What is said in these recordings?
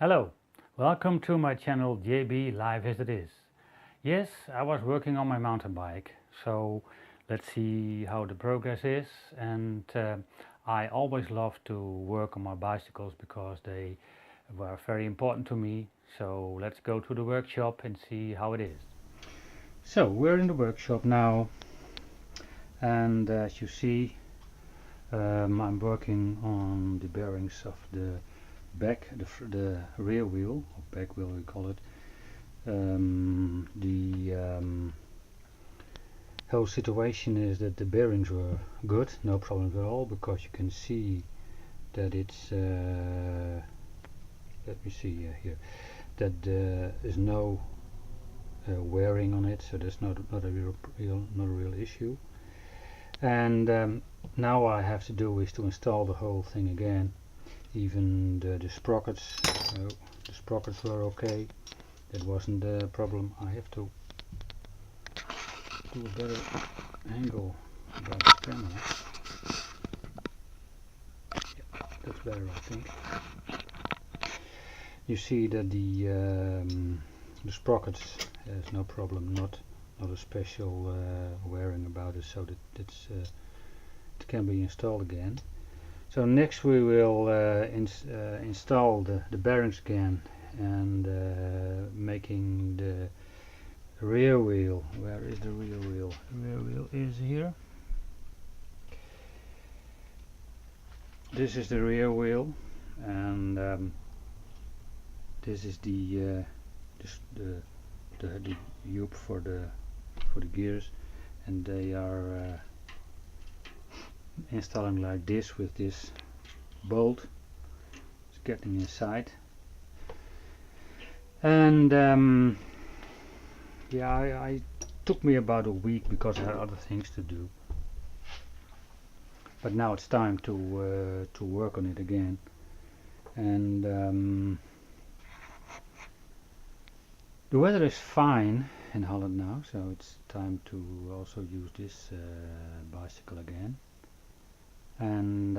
Hello, welcome to my channel JB Live as it is. Yes, I was working on my mountain bike, so let's see how the progress is. And I always love to work on my bicycles because they were very important to me. So let's go to the workshop and see how it is. So we're in the workshop now, and as you see, I'm working on the bearings of the back, the rear wheel, or back wheel we call it. The whole situation is that the bearings were good, no problems at all, because you can see that it's let me see here, that there is no wearing on it, so that's not a real issue. And now I have to do is to install the whole thing again. Even the sprockets, the sprockets were okay. That wasn't a problem. I have to do a better angle about the camera. Yeah, that's better, I think. You see that the sprockets has no problem, not a special wearing about it, so that it can be installed again. So next we will install the bearings again, and making the rear wheel. Where is the rear wheel? The rear wheel is here. This is the rear wheel, and this is the tube for the gears, and they are installing like this with this bolt. It's getting inside, and yeah, I took me about a week because I had other things to do. But now it's time to work on it again, and the weather is fine in Holland now, so it's time to also use this bicycle again. And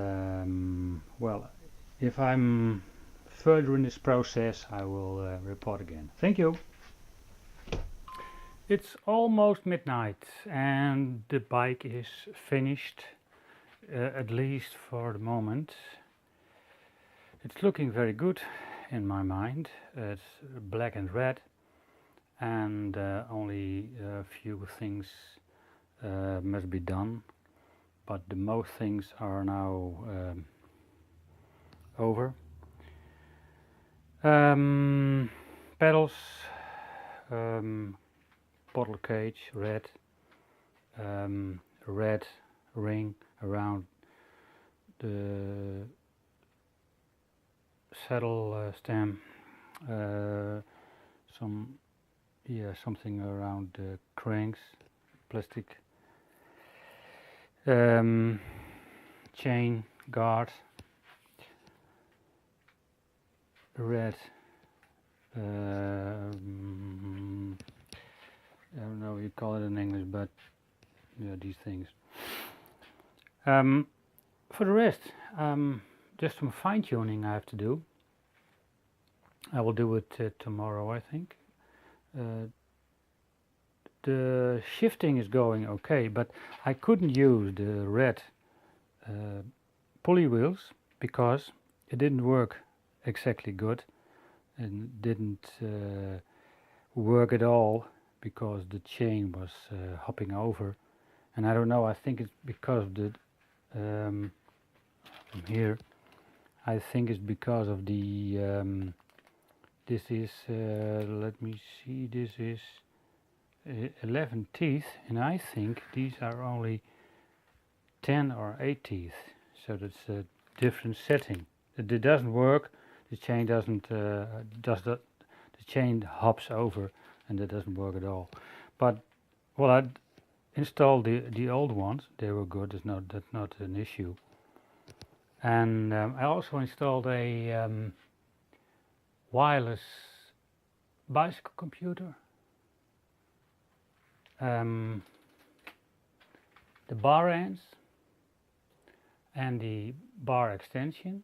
well, if I'm further in this process, I will report again. Thank you. It's almost midnight and the bike is finished, at least for the moment. It's looking very good in my mind. It's black and red, and only a few things must be done, but the most things are now over. Pedals, bottle cage, red, red ring around the saddle stem, something around the cranks, plastic, chain guard, red, I don't know what you call it in English, but yeah, these things. For the rest, just some fine-tuning I have to do. I will do it tomorrow, I think. The shifting is going okay, but I couldn't use the red pulley wheels because it didn't work exactly good, and didn't work at all because the chain was hopping over. And I don't know, I think it's because of the from here, I think it's because of the this is let me see, this is 11 teeth, and I think these are only 10 or 8 teeth, so that's a different setting. It doesn't work, the chain doesn't the chain hops over, and that doesn't work at all. But well, I installed the old ones, they were good, that's not an issue. And I also installed a wireless bicycle computer. The bar ends and the bar extension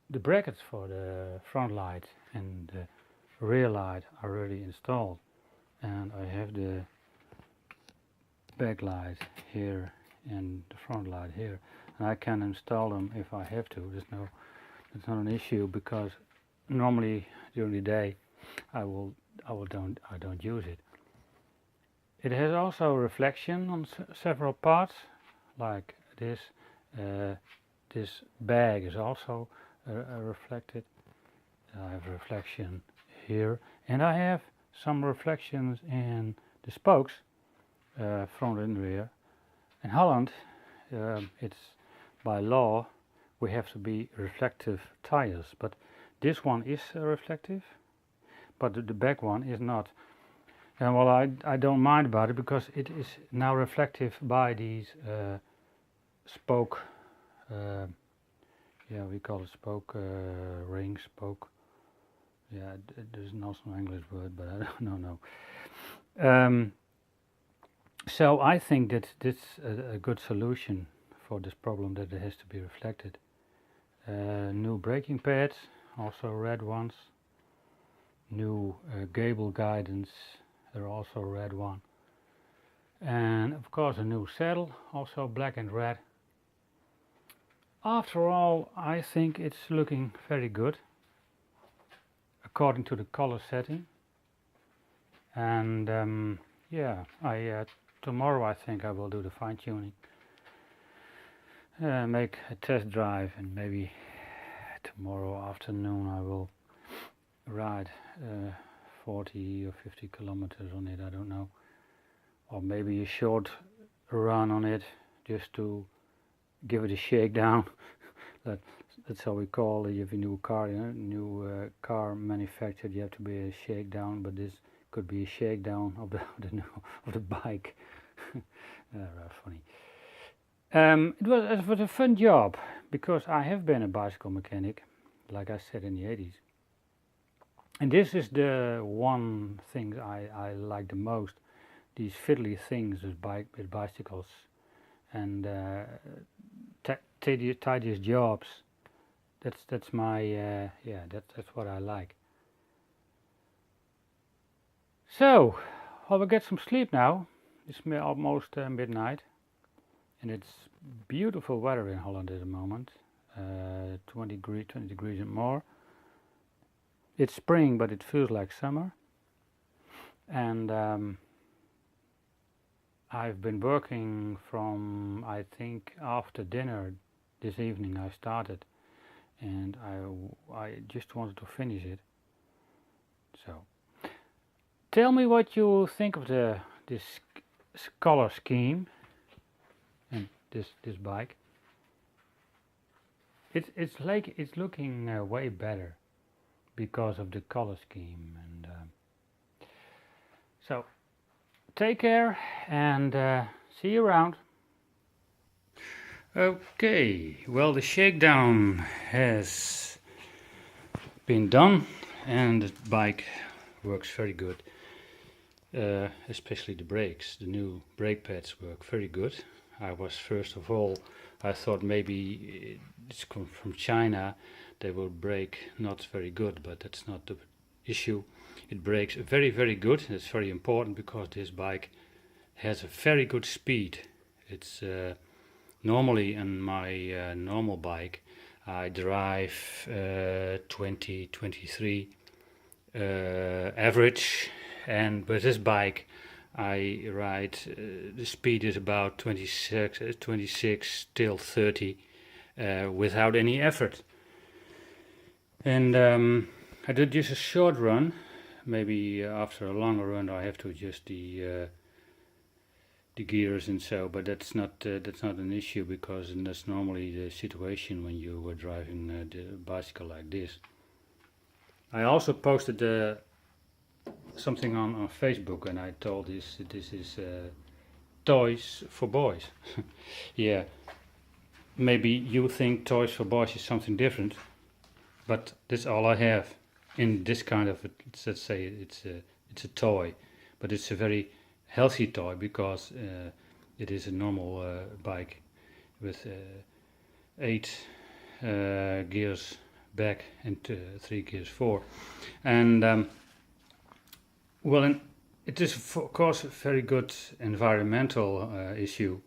the brackets for the front light and the rear light are already installed, and I have the back light here and the front light here, and I can install them if I have to. It's not an issue, because normally during the day I don't use it. It has also reflection on several parts, like this. This bag is also reflected. I have reflection here, and I have some reflections in the spokes, front and rear. In Holland, it's by law we have to be reflective tires, but this one is reflective, but the back one is not. And well, I don't mind about it, because it is now reflective by these spoke, we call it spoke, ring spoke. Yeah, there's also an English word, but I don't know. So I think that this is a good solution for this problem, that it has to be reflected. New braking pads, also red ones. New gable guidance, they're also red one. And of course a new saddle, also black and red. After all, I think it's looking very good according to the color setting. And yeah, tomorrow I think I will do the fine-tuning, make a test drive, and maybe tomorrow afternoon I will ride 40 or 50 kilometers on it, I don't know, or maybe a short run on it, just to give it a shakedown. That's how we call it. You have a new car, car manufactured, you have to be a shakedown, but this could be a shakedown of the bike. Funny. It was a fun job, because I have been a bicycle mechanic, like I said, in the 80s. And this is the one thing I like the most, these fiddly things with bicycles, and tedious jobs. That's my that's what I like. So I will get some sleep now. It's almost midnight, and it's beautiful weather in Holland at the moment. 20 degrees and more. It's spring, but it feels like summer. And I've been working from, I think, after dinner this evening I started, and I just wanted to finish it. So tell me what you think of this color scheme and this bike. It's looking way better because of the color scheme, and so take care, and see you around. Okay, well, the shakedown has been done, and the bike works very good, especially the brakes. The new brake pads work very good. First of all, I thought maybe it's come from China, they will brake not very good, but that's not the issue. It brakes very, very good. It's very important, because this bike has a very good speed. It's normally on my normal bike I drive 20, 23 average, and with this bike I ride, the speed is about 26 till 30 without any effort. And I did just a short run. Maybe after a longer run I have to adjust the gears and so, but that's not an issue, because that's normally the situation when you were driving the bicycle like this. I also posted something on Facebook, and I told this is toys for boys. Yeah, maybe you think toys for boys is something different, but that's all I have in this kind of, let's say it's a toy, but it's a very healthy toy, because it is a normal bike with 8 gears back and 3 gears forward. And well, it is of course a very good environmental issue.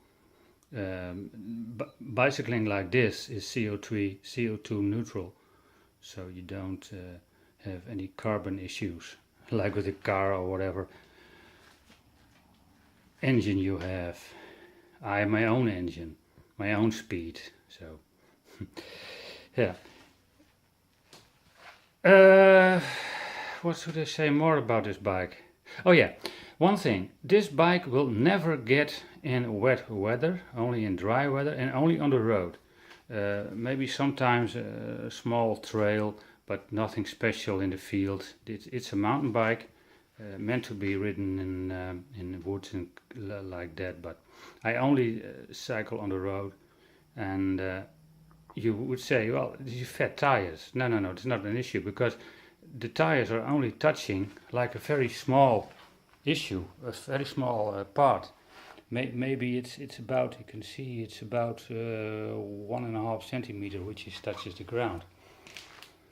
Bicycling like this is CO2 neutral, so you don't have any carbon issues like with a car or whatever engine you have. I have my own engine, my own speed, so yeah. What should I say more about this bike? Oh yeah, one thing, this bike will never get in wet weather, only in dry weather and only on the road. Maybe sometimes a small trail, but nothing special in the field. It's a mountain bike, meant to be ridden in the woods and like that, but I only cycle on the road. And you would say, well, you fat tires. No, it's not an issue, because the tires are only touching like a very small issue, a very small part. Maybe it's about, you can see it's about 1.5 centimeter, which touches the ground.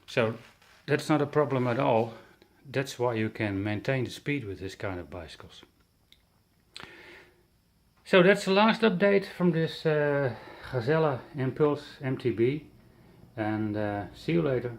So that's not a problem at all. That's why you can maintain the speed with this kind of bicycles. So that's the last update from this Gazella Impulse MTB, and see you later.